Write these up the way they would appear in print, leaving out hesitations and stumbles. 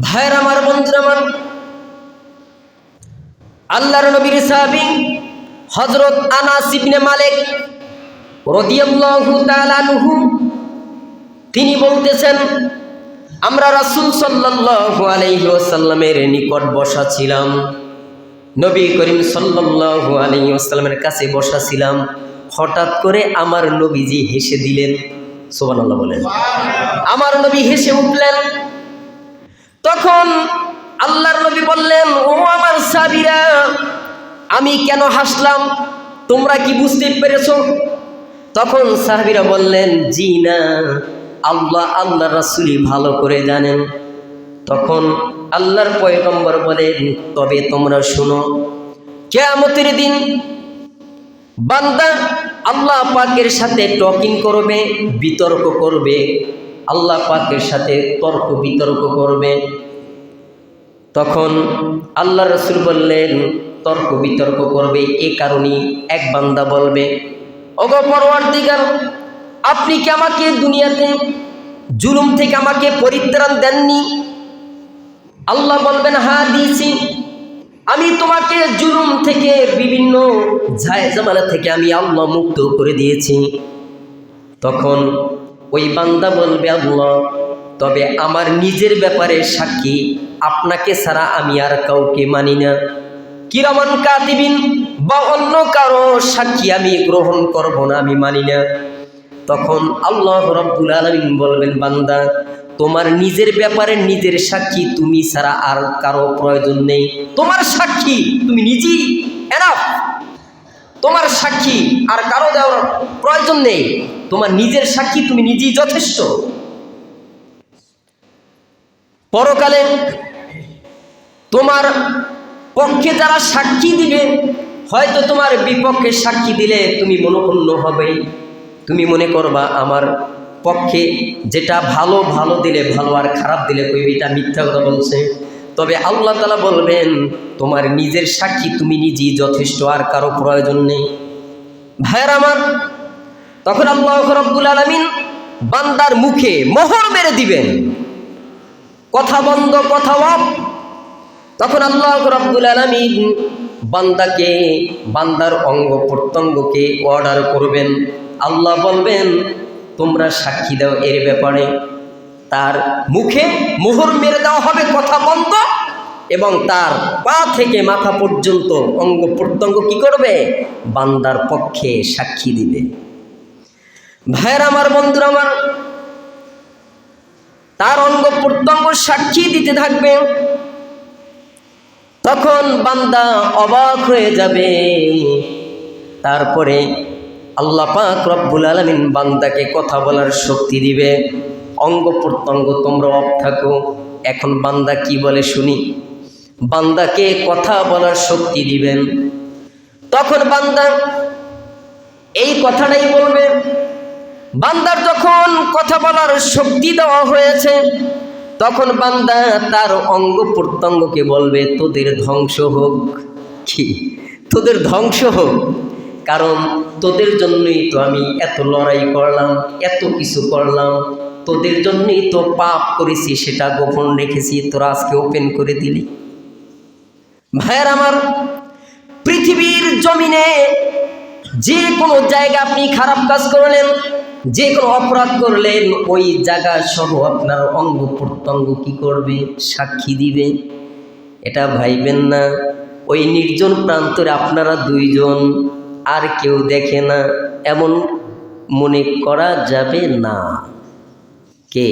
ভাইয়ের আমার, বন্ধুরা আমার, আল্লাহর নবীর সাহাবী হযরত আনাস ইবনে মালিক রাদিয়াল্লাহু তাআলা আনহু তিনি বলতেছেন, আমরা রাসূল সাল্লাল্লাহু আলাইহি ওয়াসাল্লামের নিকট বসা ছিলাম। নবী করিম সাল্লাল্লাহু আলাইহি ওয়াসাল্লামের কাছে বসা ছিলাম। হঠাৎ করে আমার নবীজি হেসে দিলেন। সুবহানাল্লাহ বলেন। আমার নবী হেসে উঠলেন। তখন আল্লাহর নবী বললেন, ও আমার সাহাবীরা, আমি কেন হাসলাম তোমরা কি বুঝতে পেরেছো? তখন সাহাবীরা বললেন, জি না, আল্লাহ রাসূলই ভালো করে জানেন। তখন আল্লাহর পয়গম্বর বলেন, তবে তোমরা শোনো, কিয়ামতের দিন বান্দা আল্লাহ পাকের সাথে টকিং করবে, বিতর্ক করবে, আল্লাহ পাকের সাথে তর্ক বিতর্ক করবে। তখন আল্লাহ রাসূল বললেন, তর্ক বিতর্ক করবে এ কারণেই এক বান্দা বলবে, ওগো পরওয়ারদিগার, আপনি কি আমাকে দুনিয়াতে জুলুম থেকে আমাকে পরিত্রাণ দেননি? আল্লাহ বলবেন, হ্যাঁ দিয়েছি, আমি তোমাকে জুলুম থেকে বিভিন্ন ঝামেলা থেকে আমি আল্লাহ মুক্ত করে দিয়েছি। তখন ওই বান্দা বলবে, আল্লাহ, তবে আমার নিজের ব্যাপারে সাক্ষী আপনাকে ছাড়া আমি আর কাউকে মানি না। কিরামান কাতিবিন বা অন্য কারো সাক্ষী আমি গ্রহণ করব না, আমি মানি না। তখন আল্লাহ রাব্বুল আলামিন বলবেন, বান্দা, তোমার নিজের ব্যাপারে নিজের সাক্ষী তুমি ছাড়া আর কারো প্রয়োজন নেই। তোমার সাক্ষী তুমি নিজেই এনাফ। তোমার সাক্ষী আর কারো দেওয়ার প্রয়োজন নেই। তোমার নিজের সাক্ষী তুমি নিজেই যথেষ্ট। পরকালে তোমার পক্ষে যারা সাক্ষী দিবে, হয়তো তোমার বিপক্ষে সাক্ষী দিলে তুমি মনোক্ষুণ্ণ হবে। তুমি মনে করবা আমার পক্ষে যেটা ভালো ভালো দিলে ভালো, আর খারাপ দিলে কইবি এটা মিথ্যা কথা বলছে। তবে আল্লাহ তাআলা বলবেন, তোমার নিজের সাক্ষী তুমি নিজেই যথেষ্ট, আর কারো প্রয়োজন নেই। ভাইয়ের আমার, তখন আল্লাহ রাব্বুল আলামিন বান্দার মুখে মোহর মেরে দিবেন, কথা বন্ধ, কথা অফ। তখন আল্লাহ রাব্বুল আলামিন বান্দার অঙ্গ প্রত্যঙ্গকে অর্ডার করবেন। আল্লাহ বলবেন, তোমরা সাক্ষী দাও এর ব্যাপারে। তার মুখে মোহর মেরে দেওয়া হবে, কথা বন্ধ, এবং তার পা থেকে মাথা পর্যন্ত অঙ্গ প্রত্যঙ্গ কি করবে? বান্দার পক্ষে সাক্ষী দিবে। ভাইয়ের আমার, বন্ধুরা আমার, তার অঙ্গ প্রত্যঙ্গ সাক্ষী দিতে থাকবে। তখন বান্দা অবাক হয়ে যাবে। তারপরে আল্লাহ পাক রব্বুল আলামিন বান্দাকে কথা বলার শক্তি দিবে। অঙ্গ প্রত্যঙ্গ তোমরা অফ থাকো। এখন বান্দা কি বলে শুনি। বান্দাকে কথা বলার শক্তি দিবেন। তখন বান্দা এই কথাটাই বলবে। বান্দার যখন কথা বলার শক্তি দেওয়া হয়েছে, তখন বান্দা তার অঙ্গ প্রত্যঙ্গকে বলবে, তোদের ধ্বংস হোক। কি? তোদের ধ্বংস হোক। কারণ তোদের জন্যই তো আমি এত লড়াই করলাম, এত কিছু করলাম, তোদের জন্যই তো পাপ করেছি, সেটা গোপন রেখেছি, তোরা আজকে ওপেন করে দিলি। ভাইয়ের আমার, পৃথিবীর জমিনে যে কোনো জায়গা আপনি খারাপ কাজ করলেন, যে কোনো অপরাধ করলেন, ওই জায়গা সহ আপনার অঙ্গ প্রত্যঙ্গ কি করবে? সাক্ষী দিবে। এটা ভাইবেন না ওই নির্জন প্রান্তরে আপনারা দুইজন, আর কেউ দেখে না, এমন মনে করা যাবে না। কে?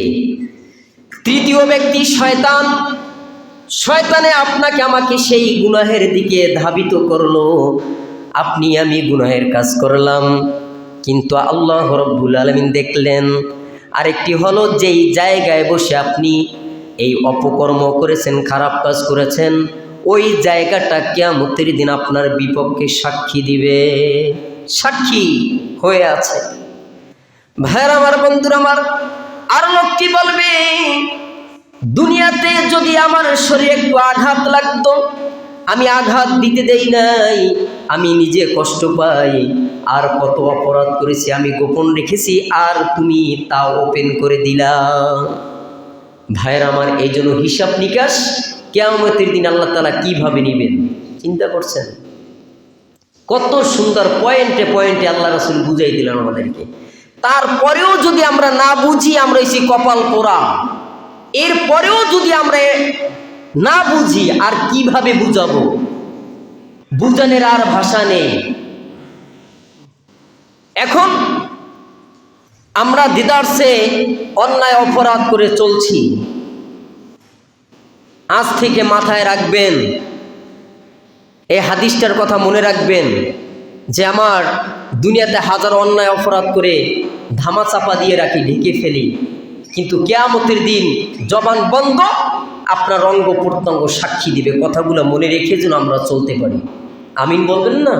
তৃতীয় ব্যক্তি শয়তান। শয়তানে আপনাকে আমাকে সেই গুনাহের দিকে ধাবিত করলো। আপনি আমি গুনাহের কাজ করলাম, কিন্তু আল্লাহ রাব্বুল আলামিন দেখলেন। আরেকটি হলো, যেই জায়গায় বসে আপনি এই অপকর্ম করেছেন, খারাপ কাজ করেছেন, ওই জায়গাটা কিয়ামতের দিন আপনার বিপক্ষে সাক্ষী দিবে, সাক্ষী হয়ে আছে। ভাইয়ের আমার, বন্ধুরা আমার, আর লোকটি বলবে, দুনিয়াতে যদি আমার শরীরে একটু আঘাত লাগতো, আমি আঘাত দিতে দেই নাই, আমি নিজে কষ্ট পাই। আর কত অপরাধ করেছি, আমি গোপন রেখেছি, আর তুমি তা ওপেন করে দিলা। ভাইয়ের আমার, এই জন্য হিসাব নিকাশ কিয়ামতের দিন আল্লাহ তাআলা কিভাবে নেবেন চিন্তা করছেন? কত সুন্দর পয়েন্টে পয়েন্টে আল্লাহ রাসূল বুঝাই দিলেন আমাদেরকে। তারপরেও যদি আমরা না বুঝি, আমরা এসে কপাল পোড়া। এরপরেও যদি আমরা না বুঝি, আর কিভাবে বুঝাবো? বুঝানোর আর ভাষা নেই। এখন আমরা দিদারসে অন্যায় অপরাধ করে চলছি। আজ থেকে মাথায় রাখবেন, এই হাদিসটার কথা মনে রাখবেন যে আমার দুনিয়াতে হাজারো অন্যায় অপরাধ করে ধামাচাপা দিয়ে রাখি, ঢেকে ফেলি, কিন্তু কিয়ামতের দিন জবান বন্ধ, আপনার অঙ্গ প্রত্যঙ্গ সাক্ষী দিবে। কথাগুলো মনে রেখে যেন আমরা চলতে পারি। আমিন বলবেন না?